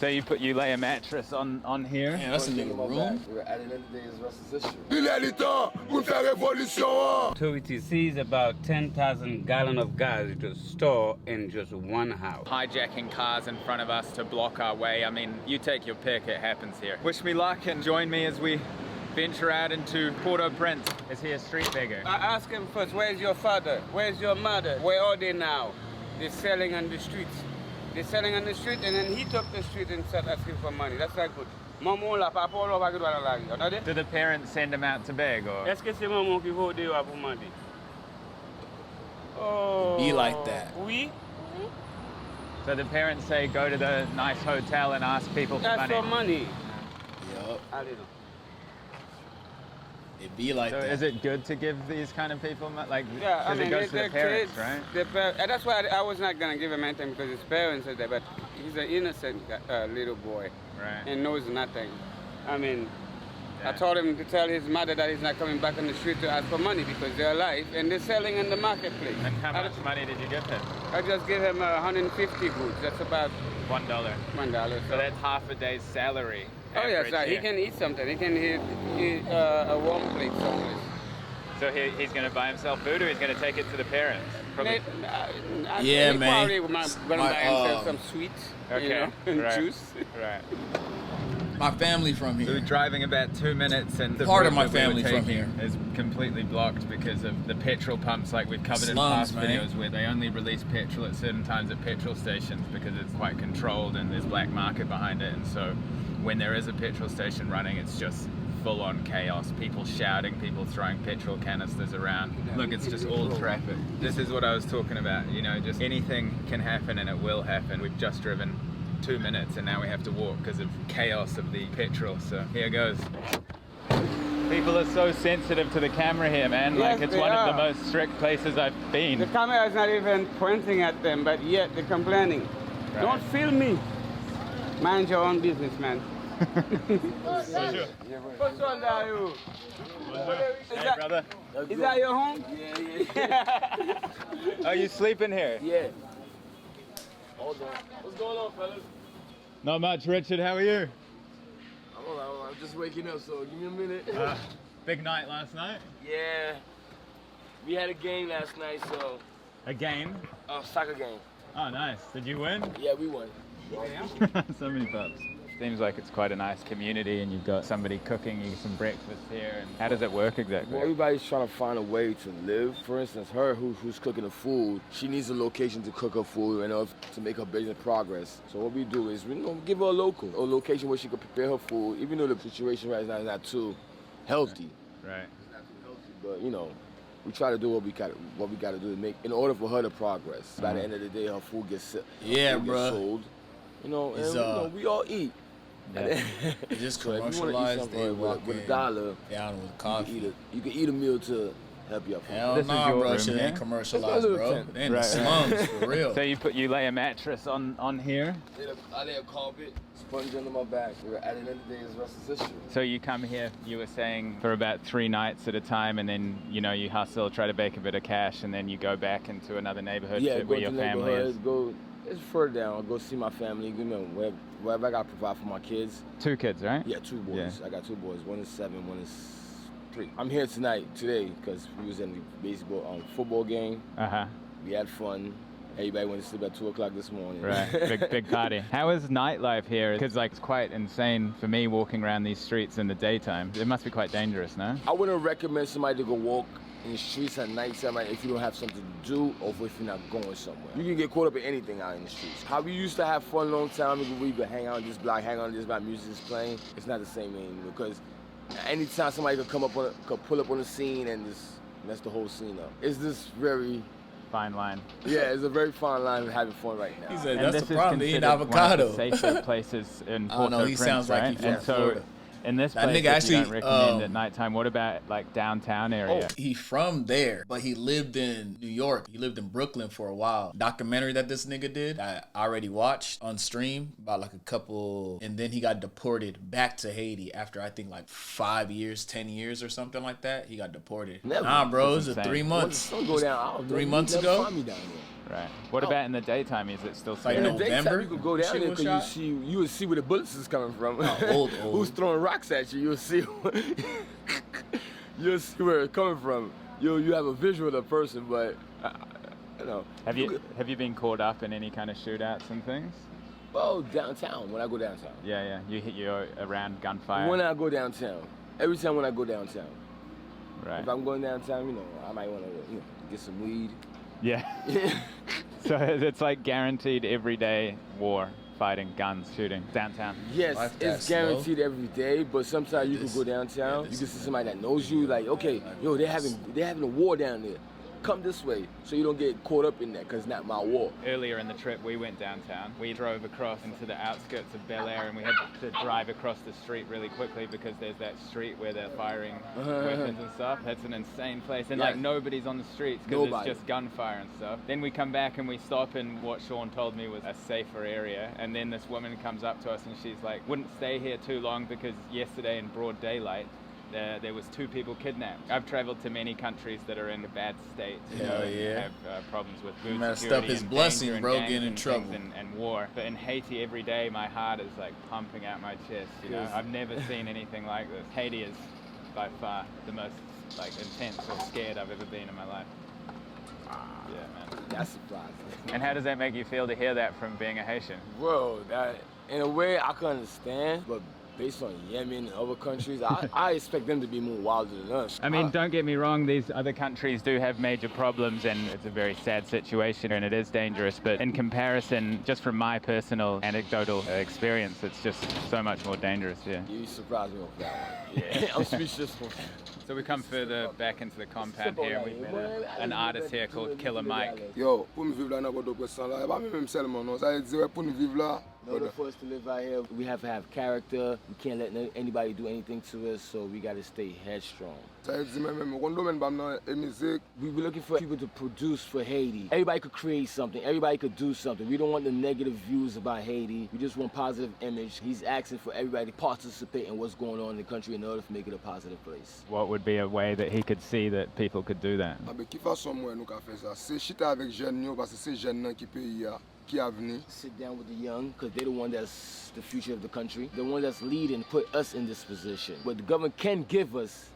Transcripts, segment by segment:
So you lay a mattress on here? Man, that's a nigga room. At the end of the day, it's the rest is history. Haiti sees about 10,000 gallons of gas to store in just one house. Hijacking cars in front of us to block our way. I mean, you take your pick, it happens here. Wish me luck and join me as we venture out into Port-au-Prince. Is he a street beggar? I asked him first, where's your father? Where's your mother? Where are they now? They're selling on the streets. They're selling on the street, and then he took the street and started asking for money. That's not good. Do the parents send him out to beg, or? Est-ce que c'est maman qui va aider pour demander? Oh. Be like that. Oui. So the parents say go to the nice hotel and ask people for money. That's for money. Yup. I don't know. It be like So that. is it good to give these kind of people like? Yeah, I Because mean, it goes to the parents, right? And that's why I was not gonna give him anything because his parents are there. But he's an innocent little boy Right. and knows nothing. I mean, Yeah. I told him to tell his mother that he's not coming back on the street to ask for money because they're alive and they're selling in the marketplace. And how much money did you give him? I just gave him 150 goods. That's about $1. $1. So that's half a day's salary. Oh yes, average he here. can eat something. He can eat a warm plate someplace. So he's going to buy himself food, or he's going to take it to the parents? Probably. Yeah, he man. probably gonna buy himself some sweets, Okay, you know, and right. juice. Right. My family from So we're here. driving about 2 minutes, and the Part of route my that we were family from taking here. is completely blocked because of the petrol pumps, like we've covered Slums, in past man. videos, where they only release petrol at certain times at petrol stations because it's quite controlled and there's black market behind it. And so when there is a petrol station running, it's just full-on chaos. People shouting, people throwing petrol canisters around. Look, it's just all traffic. This is what I was talking about, you know, just anything can happen and it will happen. We've just driven 2 minutes and now we have to walk because of chaos of the petrol. So here goes. People are so sensitive to the camera here, man. Yes, Like, it's they one of the are. most strict places I've been. The camera is not even pointing at them, but yet they're complaining. Right. Don't film me. Mind your own business, man. What's wrong there, you? Hey, brother. Is that your home? Oh, you sleeping here? Yeah. Hold on. What's going on, fellas? Not much, Richard. How are you? I'm just waking up, so give me a minute. Big night last night. Yeah. We had a game last night, so A game. soccer game. Oh, nice. Did you win? Yeah, we won. So many pups. Seems like it's quite a nice community, and you've got somebody cooking you some breakfast here. And how does it work exactly? Well, everybody's trying to find a way to live. For instance, her who's cooking the food, she needs a location to cook her food in order to make her business progress. So what we do is we give her a location where she can prepare her food, even though the situation right now is not too healthy. Right. It's not too healthy, but we try to do what we got to do to make in order for her to progress. By the end of the day, her food gets Yeah, food gets bruh. sold. It's, And we all eat. Yeah. It just So if you want to eat commercialized. something They with walk a in dollar, down with you coffee. can eat a meal to help you out. Hell This is nah, your bro. room, Shit yeah? ain't commercialized, little bro. tent. They in Right. the slums, for real. So you lay a mattress on here. I lay a carpet, sponge under my back. At the end of the day, it's the rest is history. So you come here, you were saying, for about 3 nights at a time, and then you hustle, try to make a bit of cash, and then you go back into another neighborhood Yeah, where go your to family is. neighborhoods, it's further down. Go see my family. Wherever I got to provide for my kids. 2 kids, right? Yeah, 2 boys. Yeah. I got 2 boys. One is 7, one is 3. I'm here today, because we was in the football game. Uh-huh. We had fun. Everybody went to sleep at 2 o'clock this morning. Right, big party. How is nightlife here? Because it's quite insane for me walking around these streets in the daytime. It must be quite dangerous, no? I wouldn't recommend somebody to go walk in the streets at night time if you don't have something to do or if you're not going somewhere. You can get caught up in anything out in the streets. How we used to have fun a long time ago, we could hang out on this block, music is playing. It's not the same anymore because anytime somebody could pull up on the scene and just mess the whole scene up. It's just very... Fine line. Yeah, it's a very fine line of having fun right now. He said, And that's this the is problem. They eat considered avocado. one of the safer places in I don't know, he Port-au-Prince, sounds like right? he's from And so Florida. in this That place, nigga if you don't actually, recommend at nighttime, what about like downtown area? Oh, he from there, but he lived in New York. He lived in Brooklyn for a while. Documentary that this nigga did, I already watched on stream about like a couple, and then he got deported back to Haiti after I think like 5 years, 10 years or something like that. He got deported. Never. Nah, bro, it was That's a insane. 3 months. Don't go down. 3 months never ago? Find me down there. Right. What about in the daytime? Is it still Like In scary? the daytime, November, you could go down shit there was because shot? you would see where the bullets is coming from. old. Who's throwing rocks at you? You'll see. You'll see where it's coming from. You have a visual of the person, but you know. Have you been caught up in any kind of shootouts and things? Oh, downtown. When I go downtown. Yeah. You're around gunfire. When I go downtown. Every time when I go downtown. Right. If I'm going downtown, you know, I might want to get some weed. Yeah. So it's like guaranteed everyday war, fighting, guns, shooting downtown. Yes, Life it's that guaranteed every day, but sometimes you can go downtown, you can see somebody that knows you, like, okay, yo, they're having a war down there. Come this way, so you don't get caught up in that, because it's not my war. Earlier in the trip, we went downtown. We drove across into the outskirts of Bel Air, and we had to drive across the street really quickly because there's that street where they're firing weapons and stuff. That's an insane place, and like nobody's on the streets because it's just gunfire and stuff. Then we come back and we stop in what Sean told me was a safer area, and then this woman comes up to us and she's like, wouldn't stay here too long because yesterday in broad daylight, there was 2 people kidnapped. I've traveled to many countries that are in a bad state, have problems with food messed security up his and blessing, danger and bro, gangs getting in and trouble. things and war. But in Haiti, every day my heart is like pumping out my chest. You know, I've never seen anything like this. Haiti is by far the most like intense or scared I've ever been in my life. Yeah, man. That's surprising. And how does that make you feel to hear that from being a Haitian? Bro, that, in a way I can understand, but based on Yemen and other countries, I expect them to be more wilder than us. I mean, don't get me wrong, these other countries do have major problems and it's a very sad situation and it is dangerous, but in comparison, just from my personal anecdotal experience, it's just so much more dangerous, yeah. You surprised me with that one. Yeah, I'm speechless. So we come further back into the compound here and we've met an artist here called Killer Mike. Yo, pour nous vivre là, n'a pas d'autre question là. Pas même seulement, non. Ça veut dire pour nous vivre là. In order for us to live out here, we have to have character. We can't let anybody do anything to us, so we got to stay headstrong. Ça veut dire même quand domaine bam nan musique. We were looking for people to produce for Haiti. Everybody could create something. Everybody could do something. We don't want the negative views about Haiti. We just want positive image. He's asking for everybody to participate in what's going on in the country in order to make it a positive place. What would be a way that he could see that people could do that? Ah ben qui façon moi nous ka faire ça? C'est chita avec jeunes yo parce que c'est jeunes nan qui pays a qui a venu. Sit down with the young, because they're the one that's the future of the country. The one that's leading, put us in this position. What the government can give us,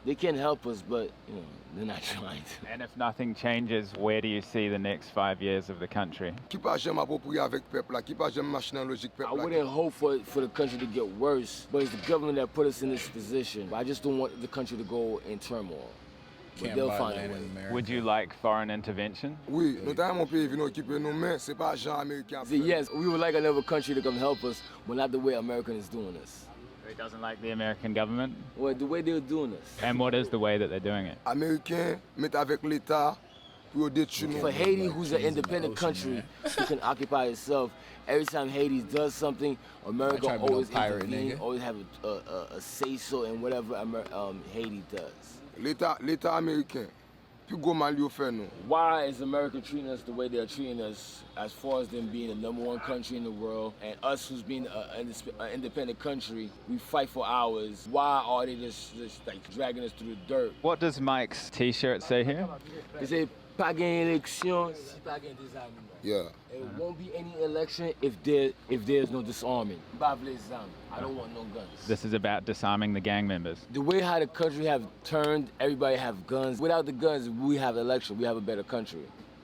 they can help us, but you know, they're not trying to. And if nothing changes, where do you see the next 5 years of the country? Qui pas j'aime approprier avec peuple là, qui pas j'aime marcher dans logique I peuple là. wouldn't hope for the country to get worse, but it's the government that put us in this position. I just don't want the country to go in turmoil. But Can't they'll buy find land a way. in America. Would you like foreign intervention? Oui, nous t'avons mon pays venir occuper nous mais c'est pas gens américains. See, yes, we would like another country to come help us, but not the way American is doing us. He doesn't like the American government? Well, the way they're doing us. And what is the way that they're doing it? Américains mettent avec l'État pour détruire nous. For Haiti, who's an Trees in the independent ocean, country man. who can occupy itself, every time Haiti does something, America try to be no always pirate, intervene, nigga. always have a say-so in whatever Haiti does. L'État américain. Puis go mal yo fait nous. Why is America treating us the way they're treating us, as far as them being the #1 country in the world, and us who's being an independent country, we fight for ours. Why are they just like dragging us through the dirt? What does Mike's t-shirt say here? They say, pas gain élection, si pas gain désarmement. Yeah. There won't be any election if there's no disarming. I don't want no guns. This is about disarming the gang members. The way how the country have turned, everybody have guns. Without the guns, we have election. We have a better country.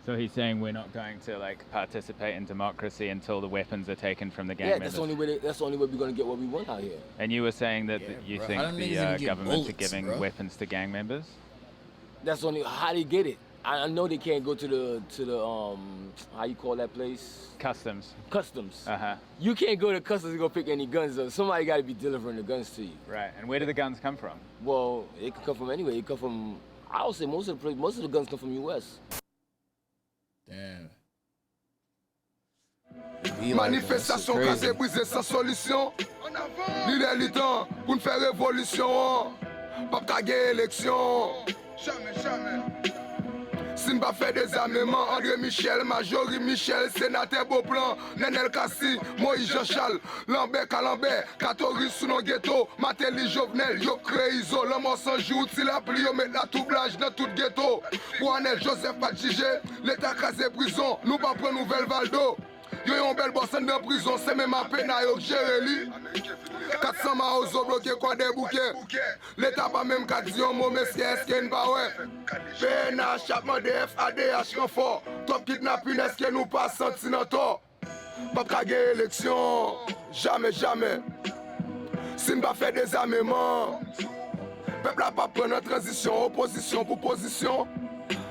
So he's saying we're not going to like participate in democracy until the weapons are taken from the gang Yeah, members. that's the only way we're gonna get what we want out here. And you were saying that you bro. think How them niggas the even get government are bullets, giving bro? weapons to gang members? That's only how they get it. I know they can't go to the how you call that place? Customs. Customs. Uh-huh. You can't go to customs and go pick any guns up. Somebody got to be delivering the guns to you. Right. And where do the guns come from? Well, it could come from anywhere. It come from. I would say most of the guns come from U.S. Damn. Be like that. That's Manifestation crazy. cassée brisée sans solution. L'idée est temps pour nous faire révolution. Pas ta guerre élection. Jamais, jamais. Si n'pa fait des armements, André Michel, Majorie Michel, sénateur Beauplan, Nenel Kassi, Moïse Jean-Charles, Lambert Calambert, Katoris sous nos ghetto, Matéli Jovenel, yo créé iso, l'homme sans jour, si la pli, yo met la toublage dans tout ghetto. Boanel, Joseph Patjigé, l'état crasé prison, nous pas prendre nouvelle Valdo. Yo yon bel bossan dans prison, c'est même à peine à yo gérer li. 400 maozo bloqué quoi des bouquets. L'état pas même qu'à dire un mot, mais est-ce qu'il y a une ouais. PNH, chapement de FADH renfort. Top kidnapping, est-ce que nous pas senti dans tort? Pas qu'à gagner élection, jamais, jamais. Si nous pas fait des armements, peuple a pas prendre en transition, opposition pour position.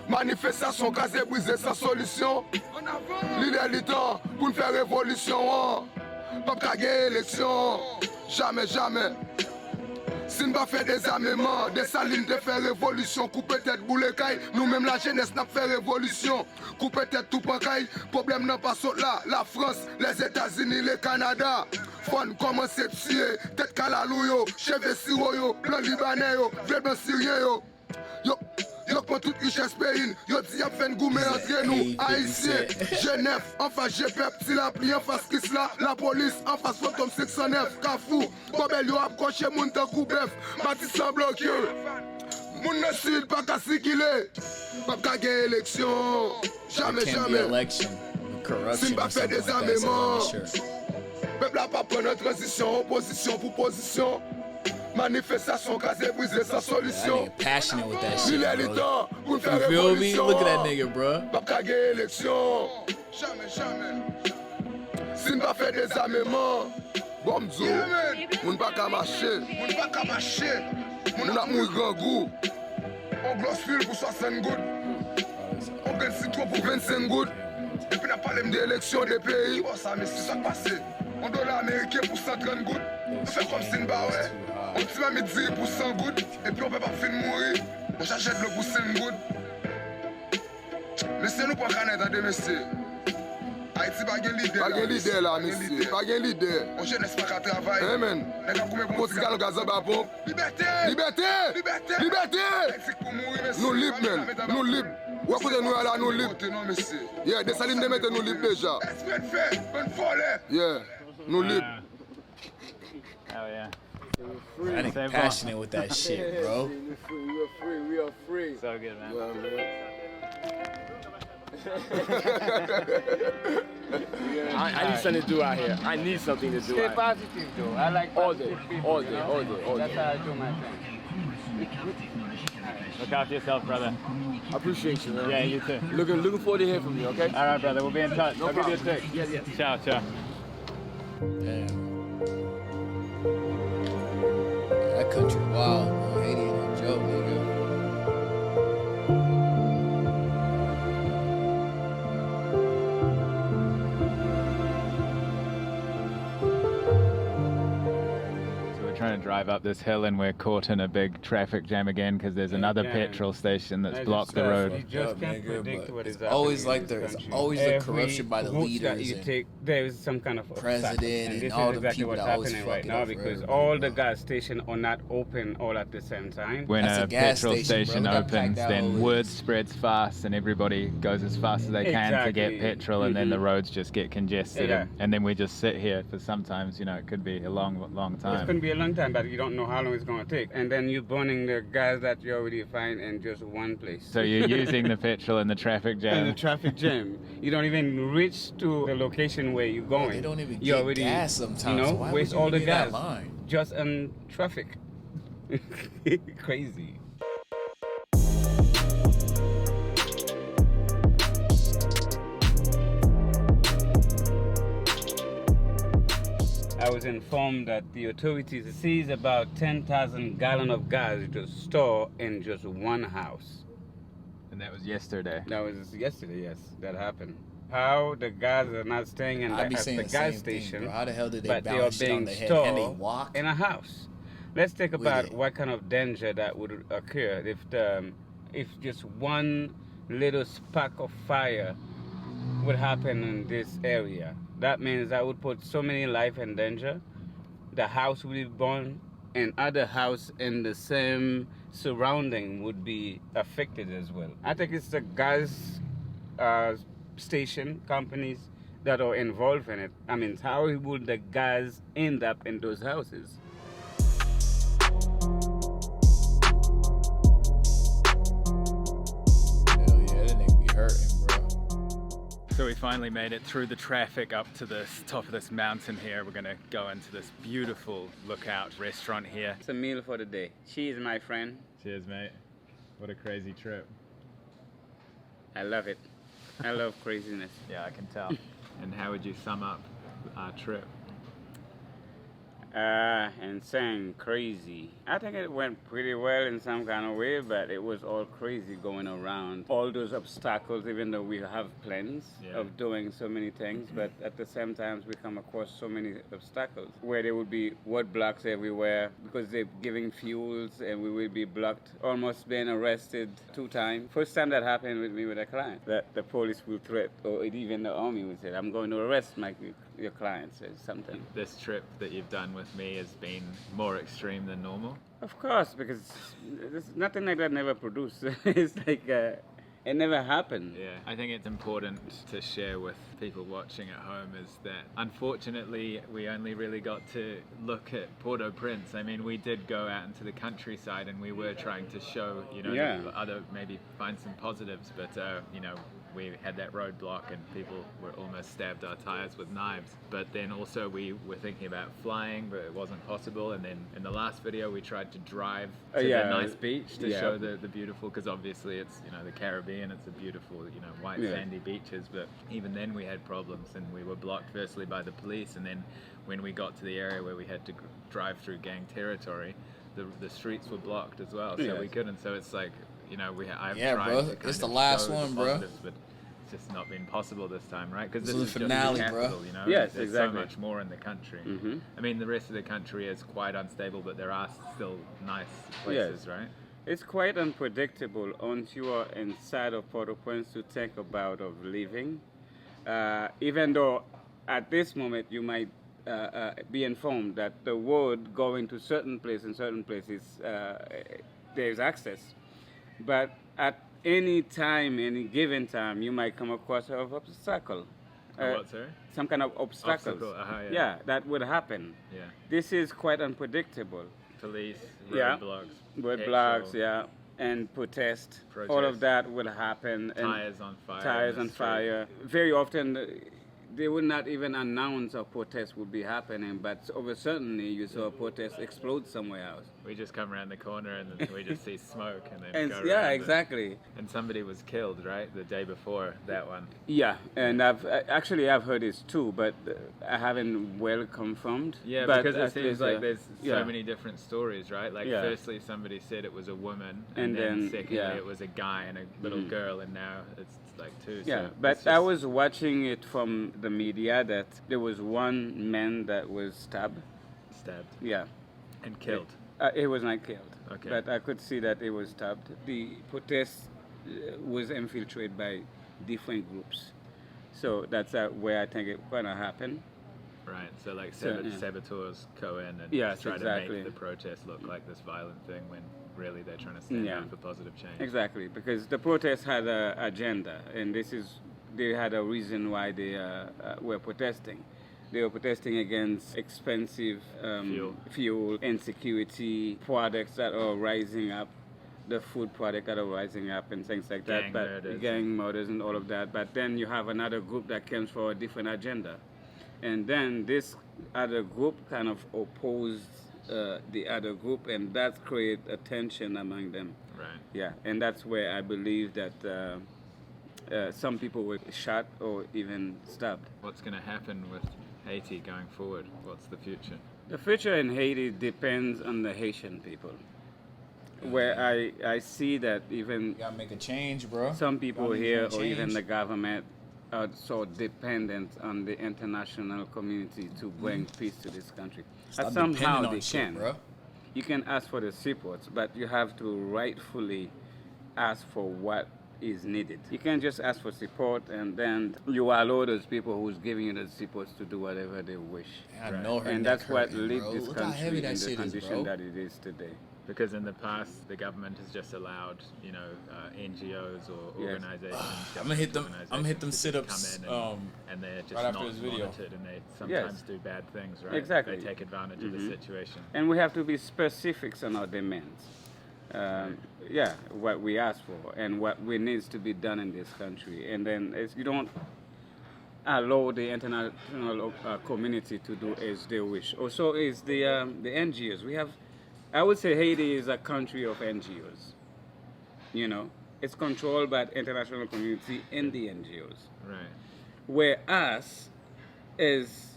Manifestation, casé brisé sans solution. L'idée du temps pour nous faire révolution. Pas qu'à gagner élection, jamais, jamais. Si nous pas fait des armements, des salines de faire révolution, couper tête boule caille, nous-mêmes la jeunesse n'a fait révolution. Couper tête tout pareil, problème n'a pas sauté là, la France, les États-Unis, le Canada. Fon commence à tirer, tête kalalou yo, cheveux siro yo, blanc libanais yo, vieux blanc syrien yo. Yo prend toute richesse pays, yo dit y'a fait une gourmet entre nous, Haïtiens, Genève, en face GPEP, si la pli en face Kisla, la police, en face Phantom 609, Kafou, Bobel yo approché moun tan kou bœuf, Matisse en bloqué. Moun ne sud pas qu'à sikile, pas qu'à gagner élection, jamais, jamais. Si m'pas fait des armements, peuple a pas prendre transition, opposition pour position. Manifestation, casé brisé sans solution. Passionate with that shit, bro. You You feel me? Look at that nigga, bro. Pas qu'à gagner élection, jamais, jamais. Si n'pas fait des armements, bon m'zo, moun pas qu'à marcher, moun pas qu'à marcher, moun a mourir grand goût. On gloss fil pour 60 gouttes, on gagne citron pour 25 gouttes. Et puis n'a parlé d'élection des pays, oh ça mais c'est ça passé. On dollar américain pour 130 gouttes, on fait comme si n'ba ouais. On tire à midi pour 100 gouttes, et puis on peut pas finir mourir. On j'achète le pour 5 gouttes. Laissez-nous pas canette à deux messieurs. Haïti pas de leader. Pas de leader là, monsieur. Pas de leader. On jeunesse pas qu'à travailler. Amen. Portugal, on gaza ba pompe. Liberté! Liberté! Liberté! Liberté! Nous libres, man. Nous libres. Où est-ce que nous là, nous libres? Non, monsieur. Yeah, des salines de mettre nous libres déjà. Esprit de fait, bonne folle. Yeah, nous libres. Oh yeah. I think passionate with that shit, bro. We are free. So good, man. I need something to do out here. I need something to do Stay out here. positive though. I like All positive day, people, all day, you know? all day, all That's day. how I do my thing. Look after yourself, brother. I appreciate you, man. Yeah, you too. Looking forward to hearing from you, okay? All right, brother. We'll be in touch. No I'll give you a problem. text. Yes, yes. Ciao, ciao. Damn. That country wild, man. Haiti ain't no joke, nigga. Trying to drive up this hill and we're caught in a big traffic jam again because there's another Yeah. petrol station that's As blocked it the says, road. You just Up, can't nigga, predict but what is it's happening always in like this there's country. always the Every corruption by the route leaders that you and take, there is some kind of president and and this all is the exactly people what's that always happening fuck right it now up for because everybody, all the bro. gas stations are not open all at the same time. When That's a a gas petrol station, bro. station Look how opens, packed that then hole word is. spreads fast and everybody goes as fast as they can to get Exactly. petrol and then the Mhm. roads just get congested Yeah. and then we just sit here for sometimes, you know, it could be a long It's going to time. be a long time, but you don't know how long it's going to take. And then you're burning the gas that you already find in just one place. So you're using the petrol in the traffic And jam. the traffic jam. You don't even reach to the location where you're going. They don't even You get already, gas sometimes. You know, So why waste would you all the be in that gas line? just in traffic. Crazy. I was informed that the authorities seized about 10,000 gallons of gas just stored in just one house. And that was yesterday. That was yesterday, yes, that happened. How the guys are not staying in I'd be at saying the the gas same thing, station, bro. How the hell did they but they are balance shit on being their head? stored And they walk? in a house. Let's think With about it. what kind of danger that would occur if just one little spark of fire would happen in this area. That means that would put so many life in danger. The house will be burned, and other house in the same surrounding would be affected as well. I think it's the gas station companies that are involved in it. I mean, how would the gas end up in those houses? Hell yeah, that nigga be hurting, bro. So we finally made it through the traffic up to the top of this mountain here. We're gonna go into this beautiful lookout restaurant here. It's a meal for the day. She is my friend. Cheers, mate. What a crazy trip. I love it. I love craziness. Yeah, I can tell. And how would you sum up our trip? Insane, crazy. I think it went pretty well in some kind of way, but it was all crazy going around. All those obstacles, even though we have plans of doing so many things, but at the same time we come across so many obstacles where there would be roadblocks everywhere because they're giving fuels and we will be blocked, almost being arrested 2 times. First time that happened with me with a client, that the police will threat, or even the army would say, I'm going to arrest your client, says something. This trip that you've done with me has been more extreme than normal. Of course, because there's nothing like that never produced. It's like it never happened. Yeah, I think it's important to share with people watching at home is that unfortunately we only really got to look at Port-au-Prince. I mean, we did go out into the countryside and we were trying to show, maybe find some positives, but we had that roadblock and people were almost stabbed our tires with knives. But then also we were thinking about flying, but it wasn't possible. And then in the last video, we tried to drive to the nice beach to show the beautiful, because obviously it's, the Caribbean, it's a beautiful, white sandy beaches. But even then we had problems and we were blocked firstly by the police. And then when we got to the area where we had to drive through gang territory, the streets were blocked as well. So we couldn't. So it's like, I've tried bro. to kind It's of the last show one, the bro. positives, but it's just not been possible this time, right? Because This this is is the just finale, the capital, bro. Yes, There's exactly. so much more in the country. Mhm. I mean, the rest of the country is quite unstable, but there are still nice places, right? It's quite unpredictable once you are inside of Port-au-Prince to think about of leaving. Even though at this moment you might be informed that the road going to certain places there's access. But at any time, any given time, you might come across an obstacle. What, sorry? Some kind of obstacles. Obstacle, Yeah, that would happen. Yeah. This is quite unpredictable. Police, Yeah. roadblocks, Roadblocks, petrol, and protest. All Protest. of that will happen. And tires on fire. tires in on the street. fire. Very often, they would not even announce a protest would be happening, but over suddenly you saw a protest explode somewhere else. We just come around the corner and then we just see smoke and then And go yeah, around exactly. And somebody was killed, right? The day before that one. Yeah, and I've heard this too, but I haven't well confirmed. Yeah, but because it at seems least, like there's yeah. so many different stories, right? Like firstly somebody said it was a woman, And then, secondly yeah. it was a guy and a little girl, and now it's like 2. Yeah, so but it's I just- was watching it from the media that there was one man that was stabbed. stabbed Yeah. and killed. He was not killed. Okay. But I could see that he was stabbed. The protest was infiltrated by different groups. So that's where I think it's going to happen. Right, so like So, yeah. saboteurs go in and Yes, try to exactly. make the protest look like this violent thing when really they're trying to stand Yeah. up for positive change. Exactly, because the protest had an agenda, and they had a reason why they were protesting. They were protesting against expensive fuel, insecurity, products that are rising up, the food product that are rising up, and things like Gang that. murders. Gang murders and all of that. But then you have another group that comes for a different agenda, and then this other group kind of opposed the other group, and that created a tension among them. Right. Yeah, and that's where I believe that some people were shot or even stabbed. What's going to happen with Haiti going forward? What's the future? The future in Haiti depends on the Haitian people. Where I see that even You gotta make a change, bro. some people Gotta make here some or even change. the government are so dependent on the international community to bring peace to this country. Stop And somehow depending on they shit, can. bro. You can ask for the support, but you have to rightfully ask for what is needed. You can't just ask for support and then you allow those people who's giving you the support to do whatever they wish. I know her And neck that's what hurting, led bro. this Look how country heavy in that the shit is, condition bro. that it is today. Because in the past, the government has just allowed, you know, NGOs or Yes. organizations. I'm gonna hit them. organizations I'm gonna hit them to just sit-ups. come in and they're just right after not this video. monitored, and they sometimes do bad things, right? Exactly. They take advantage of the situation. And we have to be specific on our demands. Yeah, what we ask for and what we needs to be done in this country. And then you don't allow the international community to do as they wish. Also is the NGOs. We have, I would say Haiti is a country of NGOs. You know, it's controlled by the international community and the NGOs. Right. Where us, as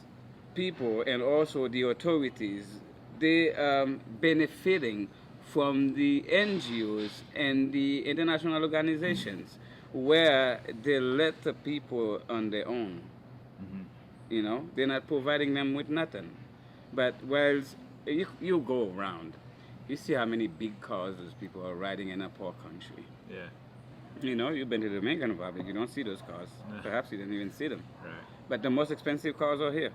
people and also the authorities, they benefiting from the NGOs and the international organizations where they let the people on their own. You know, they're not providing them with nothing. But whilst you go around, you see how many big cars those people are riding in a poor country. Yeah. You know, you've been to the Dominican Republic, you don't see those cars. No. Perhaps you didn't even see them. Right. But the most expensive cars are here.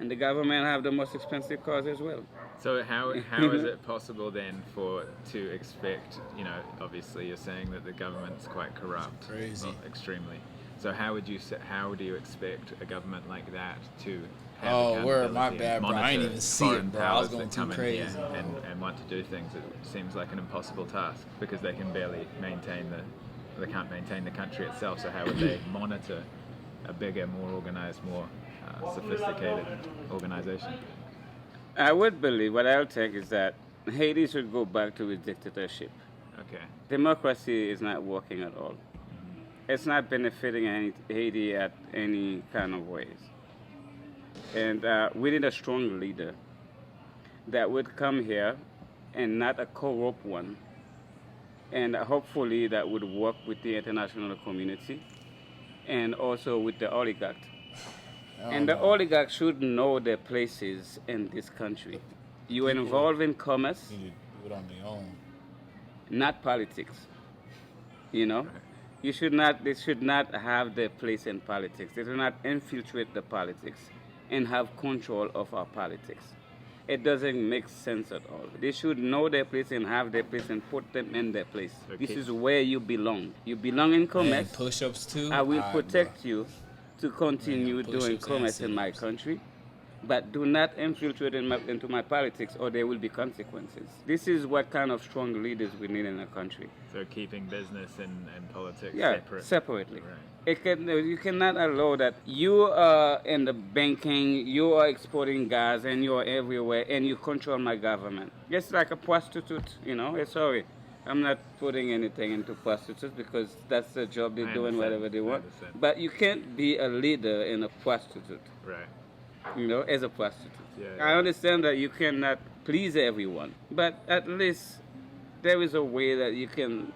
And the government have the most expensive cars as well. So how is it possible then to expect, you know, obviously you're saying that the government's quite corrupt, Crazy. well, extremely. So how do you expect a government like that to have Oh, word, my accountability and bad, bro. I ain't monitor even see foreign it, bro. I was powers going that too come in crazy. here and want to do things? It seems like an impossible task because they can barely they can't maintain the country itself. So how would they monitor a bigger, more organized, more sophisticated organization? I would believe, what I'll take is that Haiti should go back to its dictatorship. Okay. Democracy is not working at all. It's not benefiting Haiti at any kind of ways. And we need a strong leader that would come here and not a corrupt one. And hopefully that would work with the international community and also with the oligarchs. And the oligarchs should know their places in this country. You are involved in commerce, You need to do it on their own. not politics. You know? They should not have their place in politics. They do not infiltrate the politics and have control of our politics. It doesn't make sense at all. They should know their place and have their place and put them in their place. Okay. This is where you belong. You belong in And commerce. push-ups too. I will Alright, protect you to continue Man, push-ups doing and commerce in my sit-ups. country, but do not infiltrate into my politics or there will be consequences. This is what kind of strong leaders we need in a country. So keeping business and politics Yeah, separate. separately. Right. You cannot allow that you are in the banking, you are exporting gas, and you are everywhere, and you control my government. Just like a prostitute, you know. Sorry, I'm not putting anything into prostitutes because that's the job they're I doing, understand. whatever they I want. understand. But you can't be a leader in a prostitute, Right. you know, as a prostitute. Yeah, I yeah. understand that you cannot please everyone, but at least there is a way that you can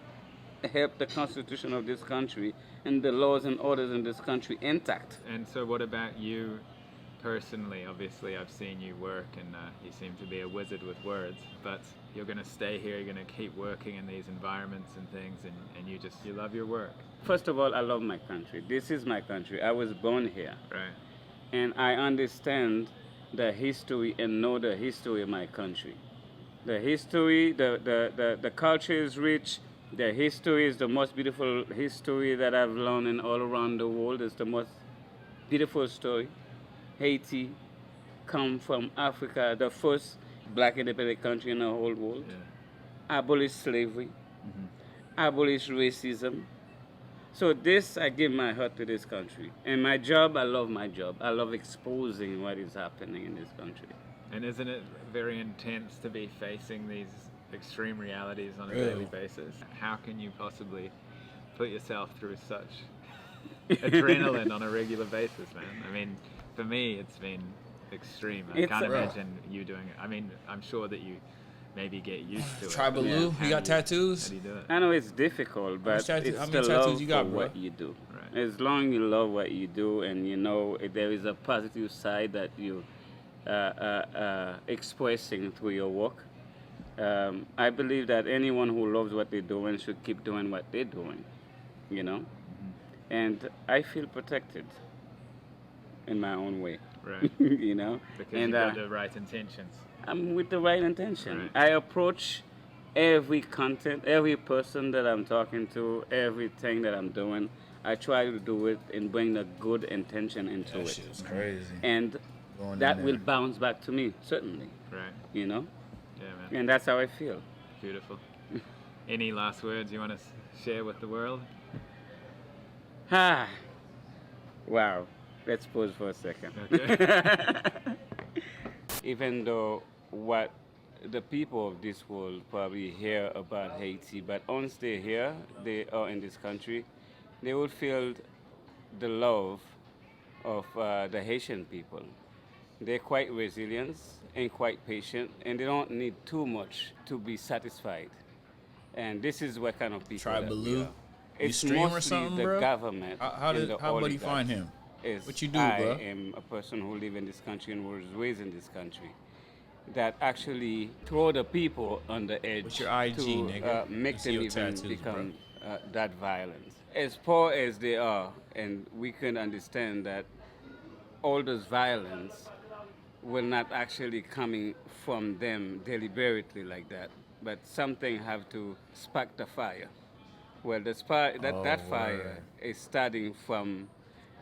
help the constitution of this country and the laws and orders in this country intact. And so what about you personally? Obviously, I've seen you work and you seem to be a wizard with words, but you're going to stay here, you're going to keep working in these environments and things, and you love your work. First of all, I love my country. This is my country. I was born here. Right. And I understand the history and know the history of my country. The history, the culture is rich. The history is the most beautiful history that I've learned in all around the world. It's the most beautiful story. Haiti come from Africa, the first black independent country in the whole world. Yeah. Abolish slavery, abolish racism. So this, I give my heart to this country. And my job, I love my job. I love exposing what is happening in this country. And isn't it very intense to be facing these extreme realities on a Really? daily basis? How can you possibly put yourself through such adrenaline on a regular basis, man? I mean, for me, it's been extreme. I It's can't a- imagine you doing it. I mean, I'm sure that you maybe get used to it. Tribal but Lou, how you got do How tattoos? do you do it? I know it's difficult, but how it's many the tattoos love you got, for bro? what you do. Right. As long as you love what you do and you know there is a positive side that you expressing through your work, I believe that anyone who loves what they're doing should keep doing what they're doing, you know? And I feel protected in my own way, Right. you know? Because And you've got the right intentions. I'm with the right intention. Right. I approach every content, every person that I'm talking to, everything that I'm doing, I try to do it and bring a good intention into That it. shit is crazy. And Going in that there. will bounce back to me, certainly. Right. You know? Yeah, man. And that's how I feel. Beautiful. Any last words you want to share with the world? Ah. Wow. Let's pause for a second. Okay. Even though what the people of this world probably hear about Haiti, but once they hear they are in this country, they will feel the love of the Haitian people. They're quite resilient and quite patient, and they don't need too much to be satisfied. And this is what kind of people that we Tribal. are. You It's stream or mostly something, the bro? government. How and did the how buddy oligarchs. find him? Is What you do, I bro? am a person who live in this country and was raised in this country that actually throw the people on the edge What's your IG, to nigga? make Let's see them your even tattoos, become that violent. As poor as they are, and we can understand that all this violence will not actually coming from them deliberately like that, but something have to spark the fire. Well, that fire word. is starting from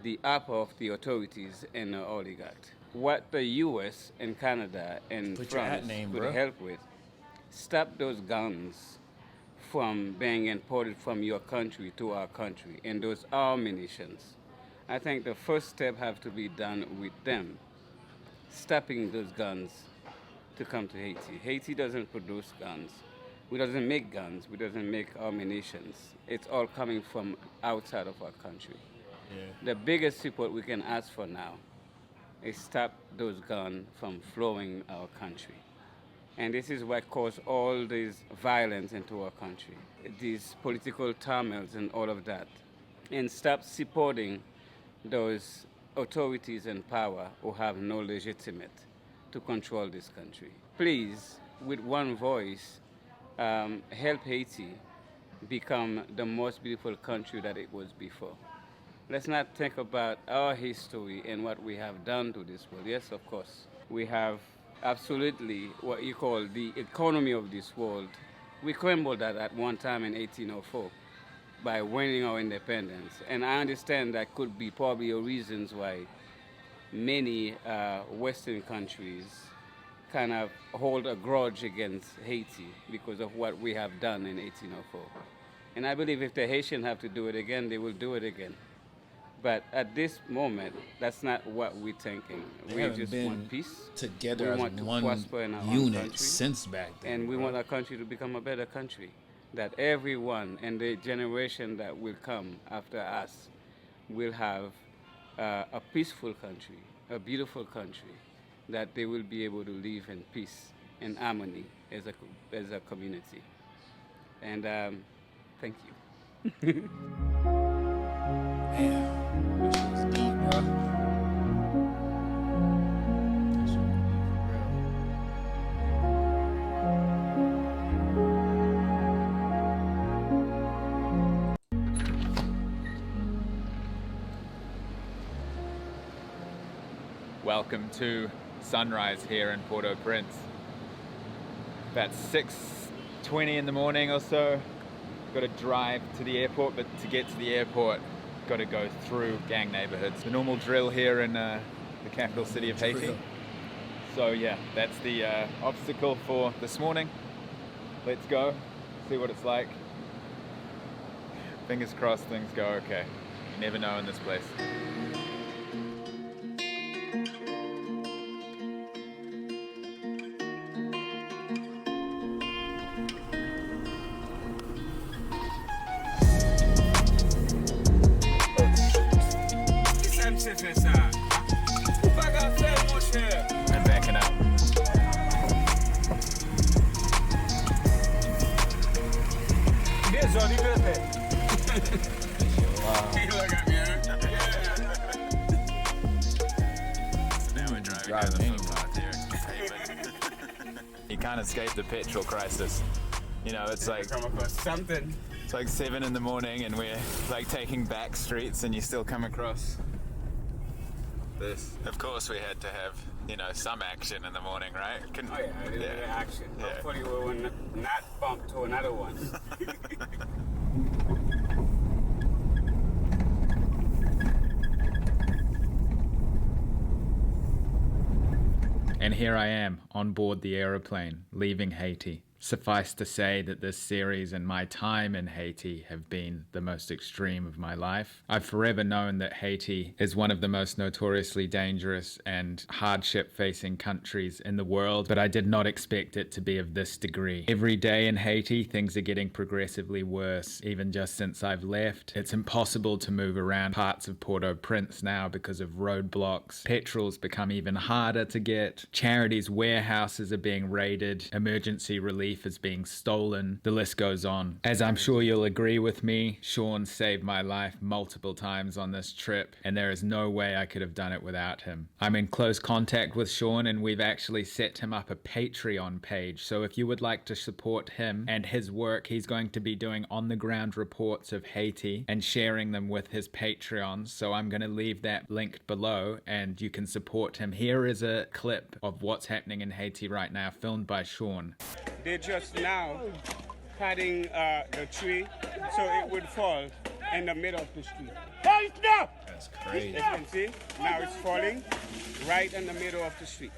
the upper of the authorities and the oligarchs. What the U.S. and Canada and Put your France at name, could bro. help with, stop those guns from being imported from your country to our country, and those ammunitions. I think the first step have to be done with them, stopping those guns to come to Haiti. Haiti doesn't produce guns. We doesn't make guns. We doesn't make ammunitions. It's all coming from outside of our country. The biggest support we can ask for now is stop those guns from flowing our country. And this is what caused all this violence into our country, these political turmoils and all of that. And stop supporting those authorities in power who have no legitimate to control this country. Please, with one voice, help Haiti become the most beautiful country that it was before. Let's not think about our history and what we have done to this world. Yes, of course, we have absolutely what you call the economy of this world. We crumbled that at one time in 1804 by winning our independence. And I understand that could be probably a reasons why many Western countries kind of hold a grudge against Haiti because of what we have done in 1804. And I believe if the Haitians have to do it again, they will do it again. But at this moment, that's not what we're thinking. We haven't just been want peace. Together We want as to one prosper in our own unit country. since back then. And we bro. want our country to become a better country. That everyone and the generation that will come after us will have a peaceful country, a beautiful country, that they will be able to live in peace and harmony as a community. And thank you. Damn, that shit was deep, bro. That shit was deep for real. Welcome to sunrise here in Port-au-Prince. About 6:20 in the morning or so. Got to drive to the airport, but to get to the airport, got to go through gang neighborhoods. The normal drill here in the capital city of Haiti. Drill. So yeah, that's the obstacle for this morning. Let's go, see what it's like. Fingers crossed things go okay. You never know in this place. And backing up. Now we're driving down the Driving footpath here. You can't escape the petrol crisis. You know, it's like Come across something. it's like 7 in the morning and we're like taking back streets and you still come across this. Of course we had to have, you know, some action in the morning, right? Oh yeah, a little bit of action. Yeah. Hopefully we will not bump to another one. And here I am on board the aeroplane, leaving Haiti. Suffice to say that this series and my time in Haiti have been the most extreme of my life. I've forever known that Haiti is one of the most notoriously dangerous and hardship-facing countries in the world, but I did not expect it to be of this degree. Every day in Haiti, things are getting progressively worse, even just since I've left. It's impossible to move around parts of Port-au-Prince now because of roadblocks. Petrol's become even harder to get. Charities' warehouses are being raided. Emergency relief is being stolen. The list goes on. As I'm sure you'll agree with me, Sean saved my life multiple times on this trip, and there is no way I could have done it without him. I'm in close contact with Sean, and we've actually set him up a Patreon page. So if you would like to support him and his work, he's going to be doing on-the-ground reports of Haiti and sharing them with his Patreons. So I'm going to leave that linked below, and you can support him. Here is a clip of what's happening in Haiti right now, filmed by Sean. They're just now padding the tree so it would fall in the middle of the street. Fall now! That's crazy. You can see, now it's falling right in the middle of the street.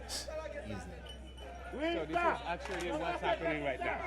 So this is actually what's happening right now.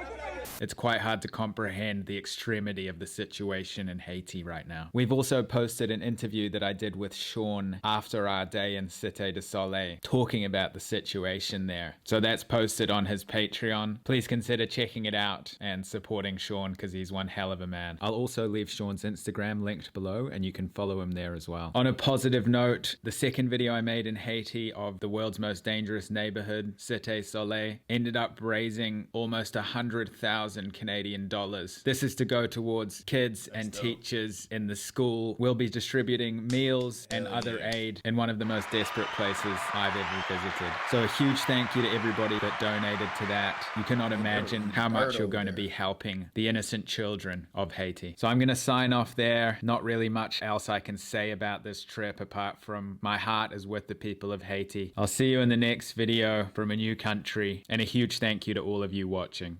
It's quite hard to comprehend the extremity of the situation in Haiti right now. We've also posted an interview that I did with Sean after our day in Cité du Soleil, talking about the situation there. So that's posted on his Patreon. Please consider checking it out and supporting Sean because he's one hell of a man. I'll also leave Sean's Instagram linked below and you can follow him there as well. On a positive note, the second video I made in Haiti of the world's most dangerous neighborhood, Cité Soleil, ended up raising almost 100,000 Canadian dollars. This is to go towards kids and teachers in the school. We'll be distributing meals and other aid in one of the most desperate places I've ever visited. So a huge thank you to everybody that donated to that. You cannot imagine how much you're going to be helping the innocent children of Haiti. So I'm going to sign off there. Not really much else I can say about this trip apart from my heart is with the people of Haiti. I'll see you in the next video from a new country. And a huge thank you to all of you watching.